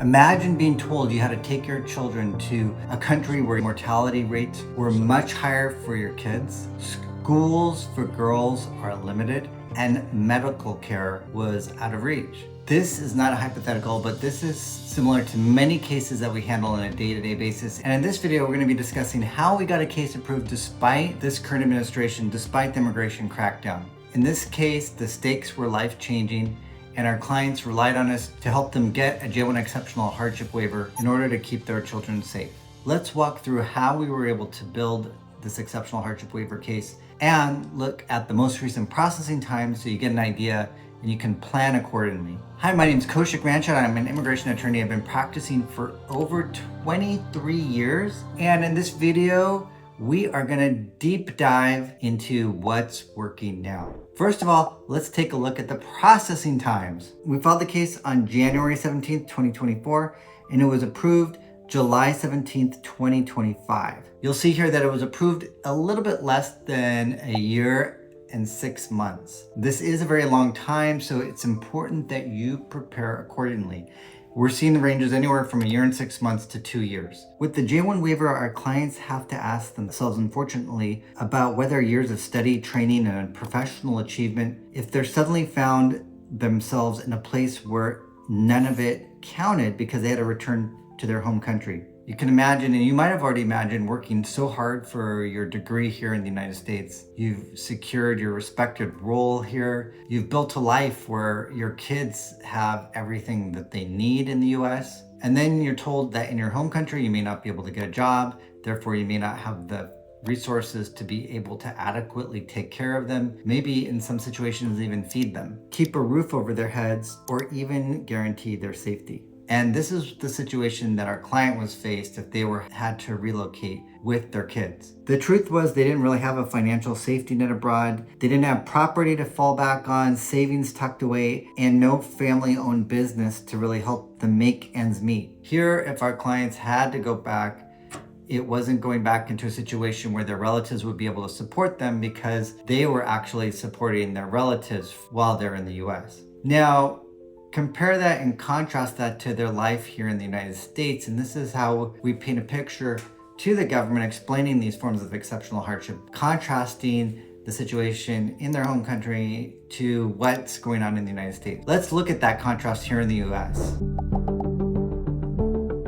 Imagine being told you had to take your children to a country where mortality rates were much higher for your kids, schools for girls are limited, and medical care was out of reach. This is not a hypothetical, but this is similar to many cases that we handle on a day-to-day basis. And in this video, we're going to be discussing how we got a case approved despite this current administration, despite the immigration crackdown. In this case, the stakes were life-changing, and our clients relied on us to help them get a J1 exceptional hardship waiver in order to keep their children safe. Let's walk through how we were able to build this exceptional hardship waiver case and look at the most recent processing time so you get an idea and you can plan accordingly. Hi, my name is Ranchod. I'm an immigration attorney. I've been practicing for over 23 years. And in this video, we are gonna deep dive into what's working now. First of all, let's take a look at the processing times. We filed the case on January 17th, 2024, and it was approved July 17th, 2025. You'll see here that it was approved a little bit less than a year and 6 months. This is a very long time, so it's important that you prepare accordingly. We're seeing the ranges anywhere from a year and 6 months to 2 years. With the J1 waiver, our clients have to ask themselves, unfortunately, about whether years of study, training, and professional achievement, if they're suddenly found themselves in a place where none of it counted because they had to return to their home country. You can imagine, and you might have already imagined, working so hard for your degree here in the United States. You've secured your respected role here. You've built a life where your kids have everything that they need in the US. And then you're told that in your home country, you may not be able to get a job. Therefore, you may not have the resources to be able to adequately take care of them, maybe in some situations even feed them, keep a roof over their heads, or even guarantee their safety. And this is the situation that our client was faced if they had to relocate with their kids. The truth was they didn't really have a financial safety net abroad. They didn't have property to fall back on, savings tucked away, and no family-owned business to really help them make ends meet. Here, if our clients had to go back, it wasn't going back into a situation where their relatives would be able to support them because they were actually supporting their relatives while they're in the US. Now, compare that and contrast that to their life here in the United States, and this is how we paint a picture to the government explaining these forms of exceptional hardship, contrasting the situation in their home country to what's going on in the United States. Let's look at that contrast here in the US.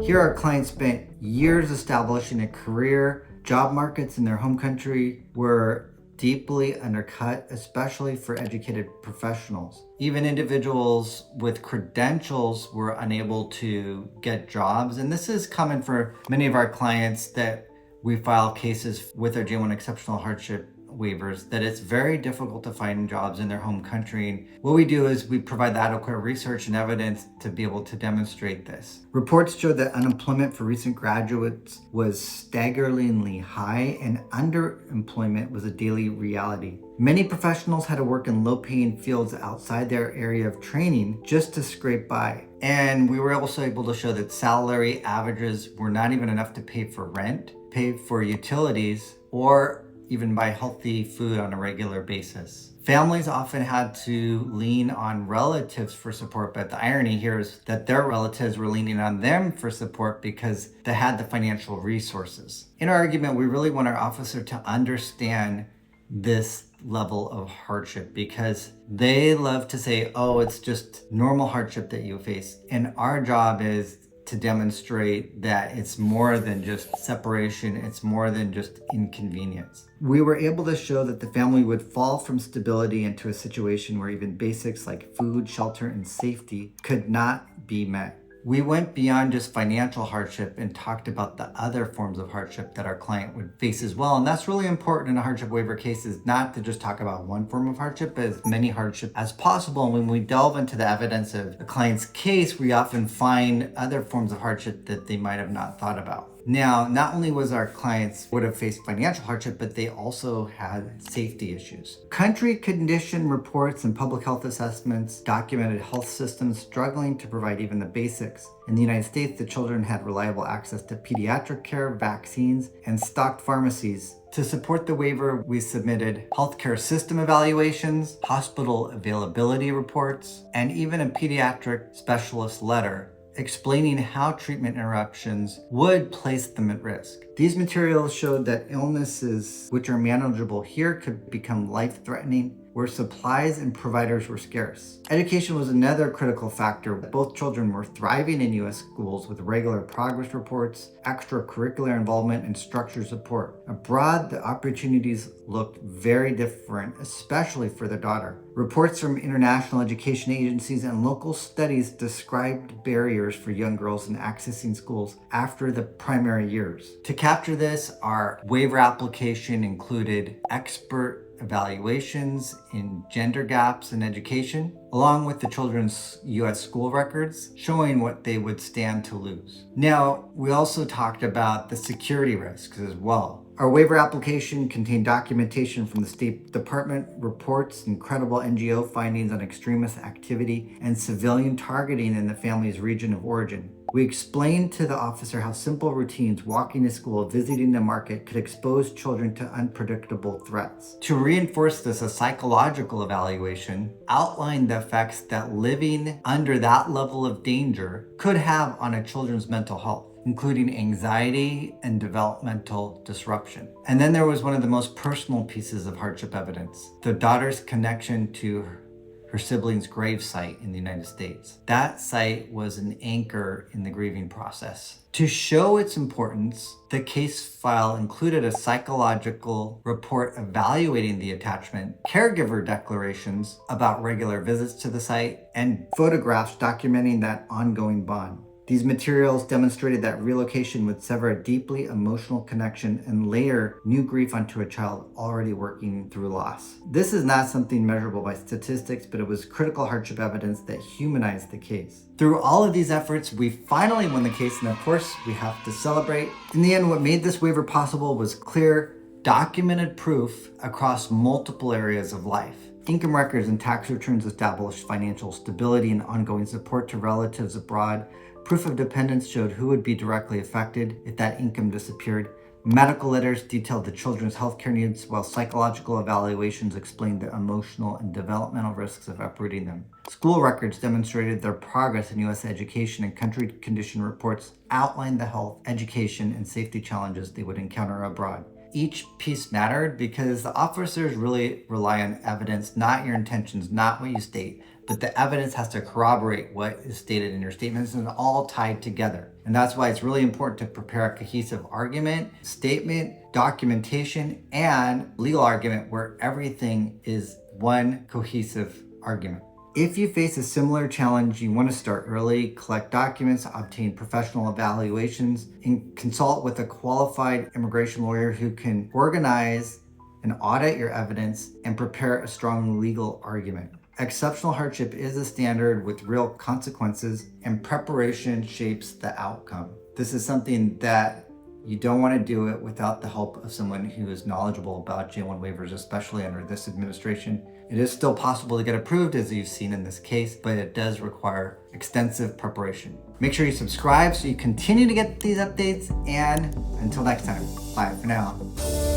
Here our clients spent years establishing a career. Job markets in their home country were deeply undercut, especially for educated professionals. Even individuals with credentials were unable to get jobs. And this is common for many of our clients that we file cases with our J1 exceptional hardship waivers, that it's very difficult to find jobs in their home country. And what we do is we provide the adequate research and evidence to be able to demonstrate this. Reports show that unemployment for recent graduates was staggeringly high, and underemployment was a daily reality. Many professionals had to work in low-paying fields outside their area of training just to scrape by. And we were also able to show that salary averages were not even enough to pay for rent, pay for utilities, or even buy healthy food on a regular basis. Families often had to lean on relatives for support, but the irony here is that their relatives were leaning on them for support because they had the financial resources. In our argument, we really want our officer to understand this level of hardship because they love to say, oh, it's just normal hardship that you face. And our job is to demonstrate that it's more than just separation, it's more than just inconvenience. We were able to show that the family would fall from stability into a situation where even basics like food, shelter, and safety could not be met. We went beyond just financial hardship and talked about the other forms of hardship that our client would face as well. And that's really important in a hardship waiver case, is not to just talk about one form of hardship, but as many hardship as possible. And when we delve into the evidence of a client's case, we often find other forms of hardship that they might have not thought about. Now, not only was our clients would have faced financial hardship, but they also had safety issues. Country condition reports and public health assessments documented health systems struggling to provide even the basics. In the United States, the children had reliable access to pediatric care, vaccines, and stocked pharmacies. To support the waiver, we submitted healthcare system evaluations, hospital availability reports, and even a pediatric specialist letter. explaining how treatment interruptions would place them at risk. These materials showed that illnesses which are manageable here could become life-threatening, where supplies and providers were scarce. Education was another critical factor. Both children were thriving in U.S. schools with regular progress reports, extracurricular involvement, and structured support. Abroad, the opportunities looked very different, especially for their daughter. Reports from international education agencies and local studies described barriers for young girls in accessing schools after the primary years. To capture this, our waiver application included expert evaluations in gender gaps in education, along with the children's U.S. school records, showing what they would stand to lose. Now, we also talked about the security risks as well. Our waiver application contained documentation from the State Department, reports and credible NGO findings on extremist activity and civilian targeting in the family's region of origin. We explained to the officer how simple routines, walking to school, visiting the market, could expose children to unpredictable threats. To reinforce this, a psychological evaluation outlined the effects that living under that level of danger could have on a children's mental health, including anxiety and developmental disruption. And then there was one of the most personal pieces of hardship evidence, the daughter's connection to her sibling's grave site in the United States. That site was an anchor in the grieving process. To show its importance, the case file included a psychological report evaluating the attachment, caregiver declarations about regular visits to the site, and photographs documenting that ongoing bond. These materials demonstrated that relocation would sever a deeply emotional connection and layer new grief onto a child already working through loss. This is not something measurable by statistics, but it was critical hardship evidence that humanized the case. Through all of these efforts, we finally won the case, and of course, we have to celebrate. In the end, what made this waiver possible was clear, documented proof across multiple areas of life. Income records and tax returns established financial stability and ongoing support to relatives abroad. Proof of dependence showed who would be directly affected if that income disappeared. Medical letters detailed the children's healthcare needs, while psychological evaluations explained the emotional and developmental risks of uprooting them. School records demonstrated their progress in U.S. education, and country condition reports outlined the health, education, and safety challenges they would encounter abroad. Each piece mattered because the officers really rely on evidence, not your intentions, not what you state, but the evidence has to corroborate what is stated in your statements, and all tied together. And that's why it's really important to prepare a cohesive argument, statement, documentation, and legal argument where everything is one cohesive argument. If you face a similar challenge, you want to start early, collect documents, obtain professional evaluations, and consult with a qualified immigration lawyer who can organize and audit your evidence and prepare a strong legal argument. Exceptional hardship is a standard with real consequences, and preparation shapes the outcome. This is something that you don't want to do it without the help of someone who is knowledgeable about J-1 waivers, especially under this administration. It is still possible to get approved, as you've seen in this case, but it does require extensive preparation. Make sure you subscribe so you continue to get these updates, and until next time, bye for now.